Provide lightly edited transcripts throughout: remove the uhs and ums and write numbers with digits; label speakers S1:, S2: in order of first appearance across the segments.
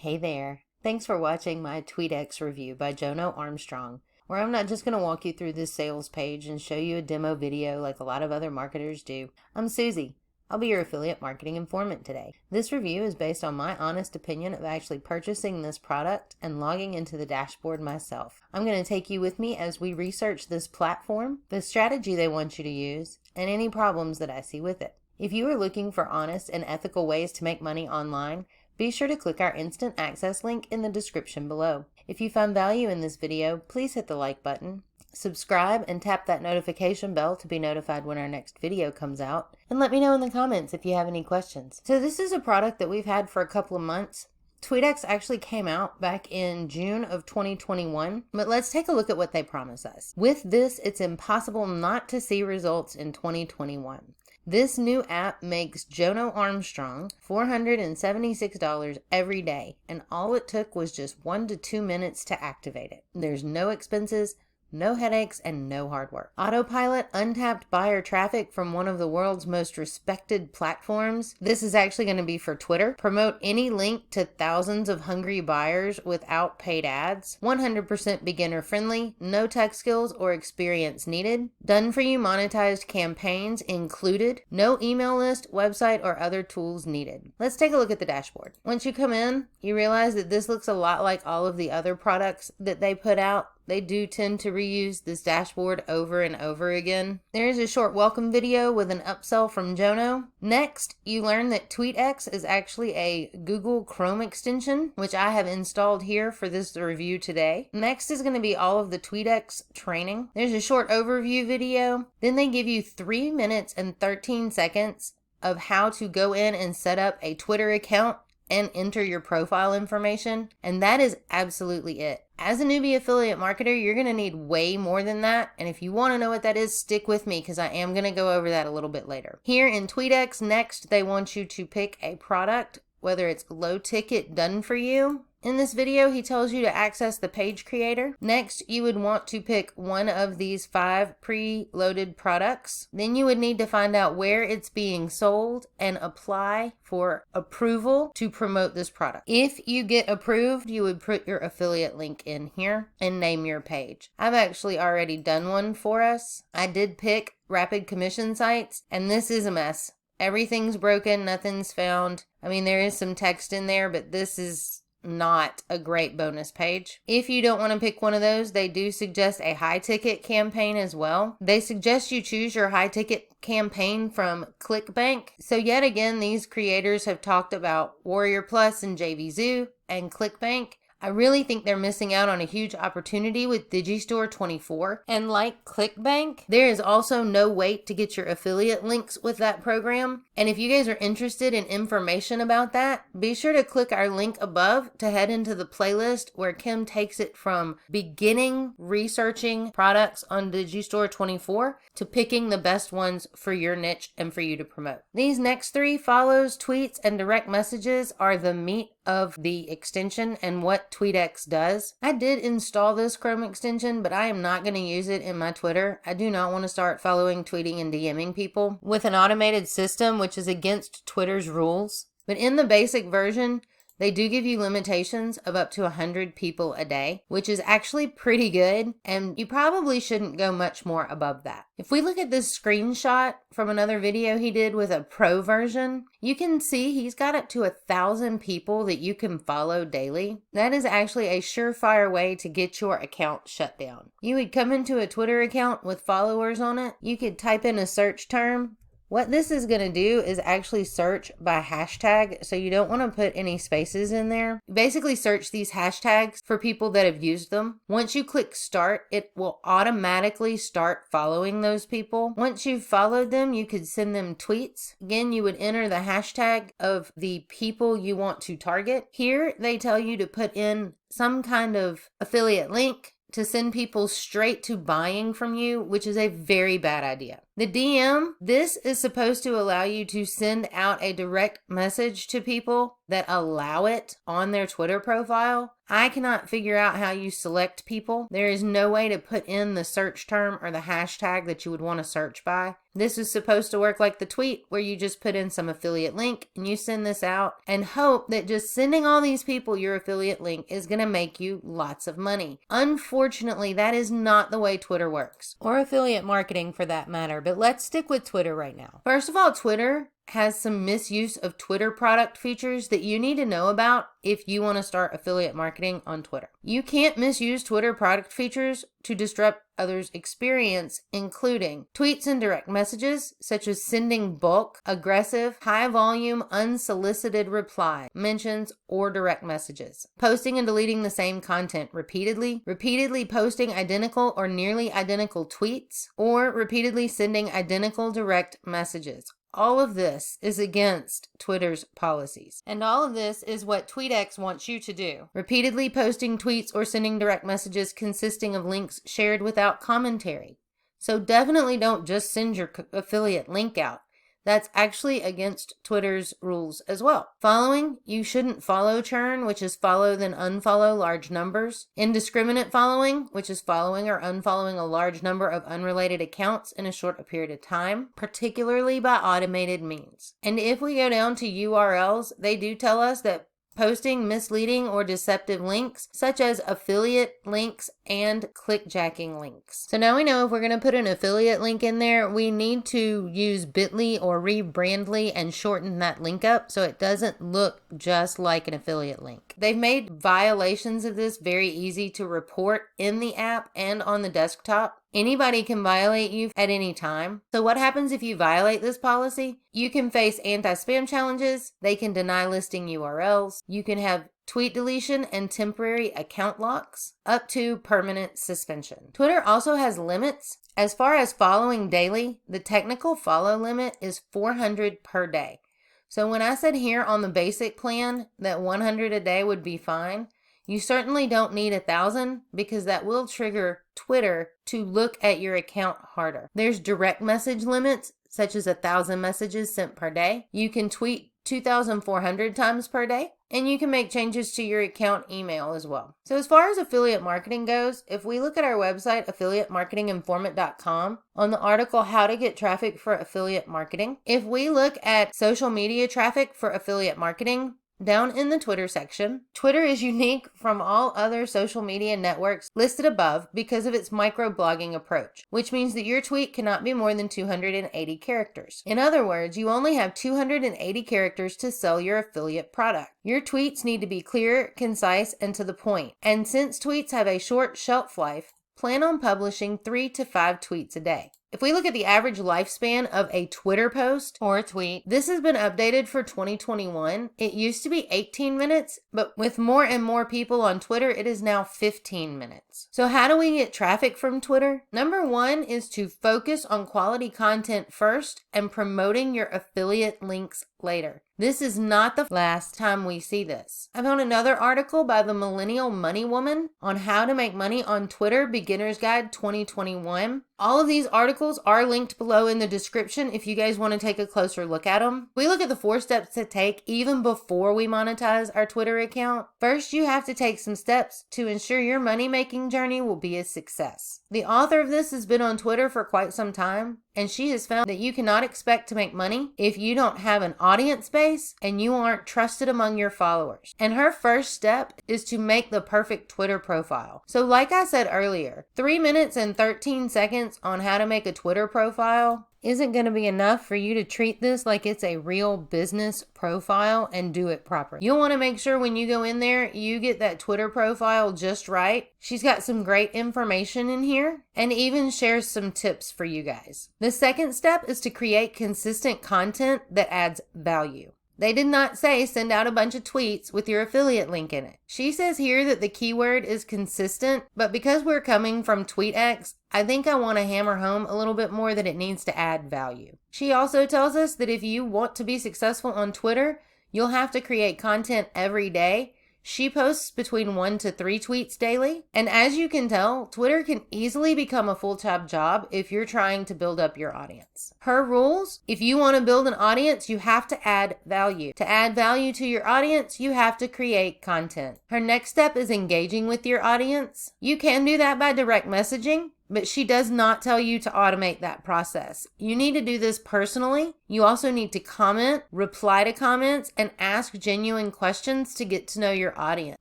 S1: Hey there. Thanks for watching my Tweetx review by Jono Armstrong, where I'm not just going to walk you through this sales page and show you a demo video like a lot of other marketers do. I'm Susie. I'll be your affiliate marketing informant today. This review is based on my honest opinion of actually purchasing this product and logging into the dashboard myself. I'm going to take you with me as we research this platform, the strategy they want you to use, and any problems that I see with it. If you are looking for honest and ethical ways to make money online, be sure to click our instant access link in the description below. If you found value in this video, please hit the like button, subscribe, and tap that notification bell to be notified when our next video comes out, and let me know in the comments if you have any questions. So this is a product that we've had for a couple of months. Tweetx actually came out back in June of 2021, but let's take a look at what they promise us. With this, it's impossible not to see results in 2021. This new app makes Jono Armstrong $476 every day, and all it took was just 1 to 2 minutes to activate it. There's no expenses, no headaches, and no hard work. Autopilot untapped buyer traffic from one of the world's most respected platforms. This is actually going to be for Twitter. Promote any link to thousands of hungry buyers without paid ads. 100% beginner friendly. No tech skills or experience needed. Done for you monetized campaigns included. No email list, website, or other tools needed. Let's take a look at the dashboard. Once you come in, you realize that this looks a lot like all of the other products that they put out. They do tend to reuse this dashboard over and over again. There is a short welcome video with an upsell from Jono. Next, you learn that Tweetx is actually a Google Chrome extension, which I have installed here for this review today. Next is going to be all of the Tweetx training. There's a short overview video. Then they give you 3 minutes and 13 seconds of how to go in and set up a Twitter account and enter your profile information, and that is absolutely it. As a newbie affiliate marketer, you're going to need way more than that, and if you want to know what that is, stick with me because I am going to go over that a little bit later. Here in Tweetx, next they want you to pick a product, whether it's low ticket done for you. In this video, he tells you to access the page creator. Next, you would want to pick one of these 5 pre-loaded products. Then you would need to find out where it's being sold and apply for approval to promote this product. If you get approved, you would put your affiliate link in here and name your page. I've actually already done one for us. I did pick rapid commission sites, and this is a mess. Everything's broken, nothing's found. I mean, there is some text in there, but this is not a great bonus page. If you don't want to pick one of those, they do suggest a high ticket campaign as well. They suggest you choose your high ticket campaign from ClickBank. So yet again, these creators have talked about Warrior Plus and JVZoo and ClickBank. I really think they're missing out on a huge opportunity with Digistore 24. And like ClickBank, there is also no wait to get your affiliate links with that program. And if you guys are interested in information about that, be sure to click our link above to head into the playlist where Kim takes it from beginning researching products on Digistore 24 to picking the best ones for your niche and for you to promote. These next 3 follows, tweets, and direct messages are the meat of the extension and what Tweetx does. I did install this Chrome extension, but I am not going to use it in my Twitter. I do not want to start following, tweeting, and DMing people with an automated system, which is against Twitter's rules. But in the basic version, they do give you limitations of up to 100 people a day, which is actually pretty good, and you probably shouldn't go much more above that. If we look at this screenshot from another video he did with a pro version, you can see he's got up to 1,000 people that you can follow daily. That is actually a surefire way to get your account shut down. You would come into a Twitter account with followers on it. You could type in a search term. What this is going to do is actually search by hashtag, so you don't want to put any spaces in there. Basically search these hashtags for people that have used them. Once you click start, it will automatically start following those people. Once you've followed them, you could send them tweets. Again, you would enter the hashtag of the people you want to target. Here, they tell you to put in some kind of affiliate link to send people straight to buying from you, which is a very bad idea. The DM, this is supposed to allow you to send out a direct message to people that allow it on their Twitter profile. I cannot figure out how you select people. There is no way to put in the search term or the hashtag that you would want to search by. This is supposed to work like the tweet where you just put in some affiliate link and you send this out and hope that just sending all these people your affiliate link is going to make you lots of money. Unfortunately, that is not the way Twitter works, or affiliate marketing for that matter, but let's stick with Twitter right now. First of all, Twitter has some misuse of Twitter product features that you need to know about if you want to start affiliate marketing on Twitter. You can't misuse Twitter product features to disrupt others' experience, including tweets and direct messages, such as sending bulk, aggressive, high volume, unsolicited reply, mentions, or direct messages. Posting and deleting the same content repeatedly posting identical or nearly identical tweets, or repeatedly sending identical direct messages. All of this is against Twitter's policies. And all of this is what Tweetx wants you to do. Repeatedly posting tweets or sending direct messages consisting of links shared without commentary. So definitely don't just send your affiliate link out. That's actually against Twitter's rules as well. Following, you shouldn't follow churn, which is follow then unfollow large numbers. Indiscriminate following, which is following or unfollowing a large number of unrelated accounts in a short period of time, particularly by automated means. And if we go down to URLs, they do tell us that posting misleading or deceptive links, such as affiliate links and clickjacking links. So now we know if we're going to put an affiliate link in there, we need to use bit.ly or rebrandly and shorten that link up so it doesn't look just like an affiliate link. They've made violations of this very easy to report in the app and on the desktop. Anybody can violate you at any time. So what happens if you violate this policy? You can face anti-spam challenges. They can deny listing URLs. You can have tweet deletion and temporary account locks, up to permanent suspension. Twitter also has limits. As far as following daily, the technical follow limit is 400 per day. So when I said here on the basic plan that 100 a day would be fine, you certainly don't need 1,000 because that will trigger Twitter to look at your account harder. There's direct message limits, such as 1,000 messages sent per day. You can tweet 2,400 times per day, and you can make changes to your account email as well. So as far as affiliate marketing goes, if we look at our website, affiliatemarketinginformant.com, on the article, How to Get Traffic for Affiliate Marketing, if we look at social media traffic for affiliate marketing, down in the Twitter section, Twitter is unique from all other social media networks listed above because of its microblogging approach, which means that your tweet cannot be more than 280 characters. In other words, you only have 280 characters to sell your affiliate product. Your tweets need to be clear, concise, and to the point. And since tweets have a short shelf life, plan on publishing 3 to 5 tweets a day. If we look at the average lifespan of a Twitter post or a tweet, this has been updated for 2021. It used to be 18 minutes, but with more and more people on Twitter, it is now 15 minutes. So how do we get traffic from Twitter? Number one is to focus on quality content first and promoting your affiliate links later. This is not the last time we see this. I found another article by the Millennial Money Woman on how to make money on Twitter, Beginner's Guide 2021. All of these articles are linked below in the description if you guys want to take a closer look at them. We look at the 4 steps to take even before we monetize our Twitter account. First, you have to take some steps to ensure your money-making journey will be a success. The author of this has been on Twitter for quite some time, and she has found that you cannot expect to make money if you don't have an audience base and you aren't trusted among your followers. And her first step is to make the perfect Twitter profile. So like I said earlier, 3 minutes and 13 seconds on how to make a Twitter profile isn't going to be enough for you to treat this like it's a real business profile and do it properly. You'll want to make sure when you go in there, you get that Twitter profile just right. She's got some great information in here and even shares some tips for you guys. The second step is to create consistent content that adds value. They did not say send out a bunch of tweets with your affiliate link in it. She says here that the keyword is consistent, but because we're coming from Tweetx, I think I want to hammer home a little bit more that it needs to add value. She also tells us that if you want to be successful on Twitter, you'll have to create content every day, She posts between 1 to 3 tweets daily. And as you can tell, Twitter can easily become a full-time job if you're trying to build up your audience. Her rules: if you want to build an audience, you have to add value. To add value to your audience, you have to create content. Her next step is engaging with your audience. You can do that by direct messaging, but she does not tell you to automate that process. You need to do this personally. You also need to comment, reply to comments, and ask genuine questions to get to know your audience.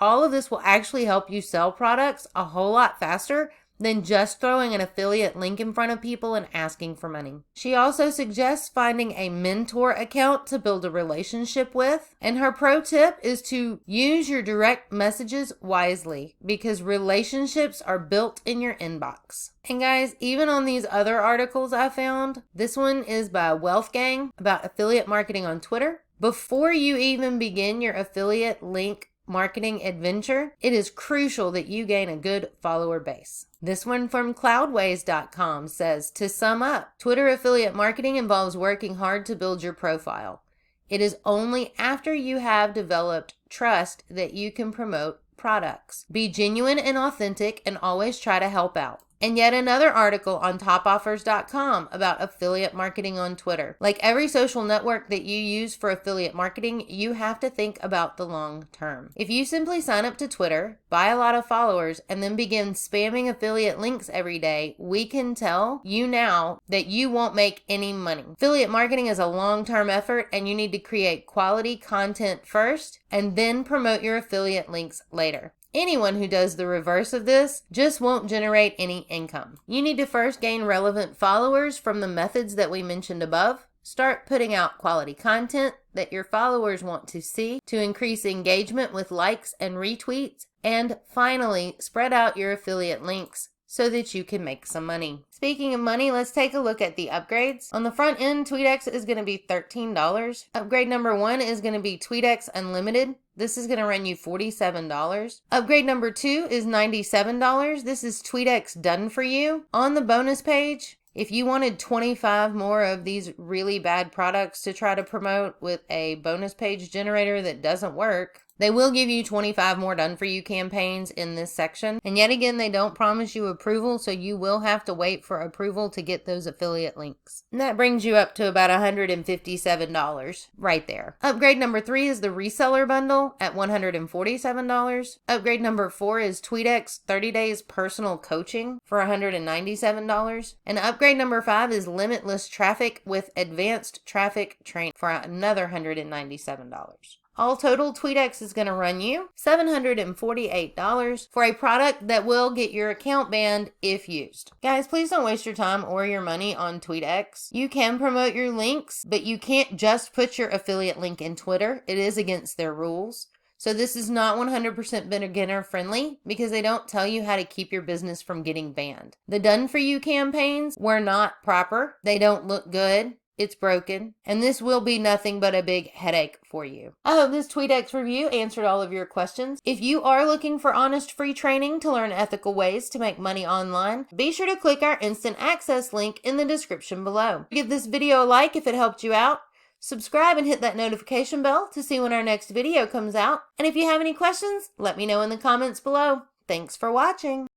S1: All of this will actually help you sell products a whole lot faster than just throwing an affiliate link in front of people and asking for money. She also suggests finding a mentor account to build a relationship with. And her pro tip is to use your direct messages wisely, because relationships are built in your inbox. And guys, even on these other articles I found, this one is by Wealth Gang about affiliate marketing on Twitter. Before you even begin your affiliate link marketing adventure, it is crucial that you gain a good follower base. This one from cloudways.com says, to sum up, Twitter affiliate marketing involves working hard to build your profile. It is only after you have developed trust that you can promote products. Be genuine and authentic and always try to help out. And yet another article on topoffers.com about affiliate marketing on Twitter. Like every social network that you use for affiliate marketing, you have to think about the long term. If you simply sign up to Twitter, buy a lot of followers, and then begin spamming affiliate links every day, we can tell you now that you won't make any money. Affiliate marketing is a long-term effort, and you need to create quality content first and then promote your affiliate links later. Anyone who does the reverse of this just won't generate any income. You need to first gain relevant followers from the methods that we mentioned above. Start putting out quality content that your followers want to see to increase engagement with likes and retweets. And finally, spread out your affiliate links so that you can make some money. Speaking of money, let's take a look at the upgrades. On the front end, Tweetx is going to be $13. Upgrade number 1 is going to be Tweetx Unlimited. This is going to run you $47. Upgrade number 2 is $97. This is Tweetx Done For You. On the bonus page, if you wanted 25 more of these really bad products to try to promote with a bonus page generator that doesn't work, they will give you 25 more Done For You campaigns in this section. And yet again, they don't promise you approval, so you will have to wait for approval to get those affiliate links. And that brings you up to about $157 right there. Upgrade number 3 is the reseller bundle at $147. Upgrade number 4 is Tweetx 30 Days Personal Coaching for $197. And upgrade number 5 is Limitless Traffic with Advanced Traffic Training for another $197. All total, Tweetx is going to run you $748 for a product that will get your account banned if used. Guys, please don't waste your time or your money on Tweetx. You can promote your links, but you can't just put your affiliate link in Twitter. It is against their rules. So this is not 100% beginner friendly because they don't tell you how to keep your business from getting banned. The Done For You campaigns were not proper. They don't look good. It's broken, and this will be nothing but a big headache for you. I hope this Tweetx review answered all of your questions. If you are looking for honest free training to learn ethical ways to make money online, be sure to click our instant access link in the description below. Give this video a like if it helped you out. Subscribe and hit that notification bell to see when our next video comes out. And if you have any questions, let me know in the comments below. Thanks for watching.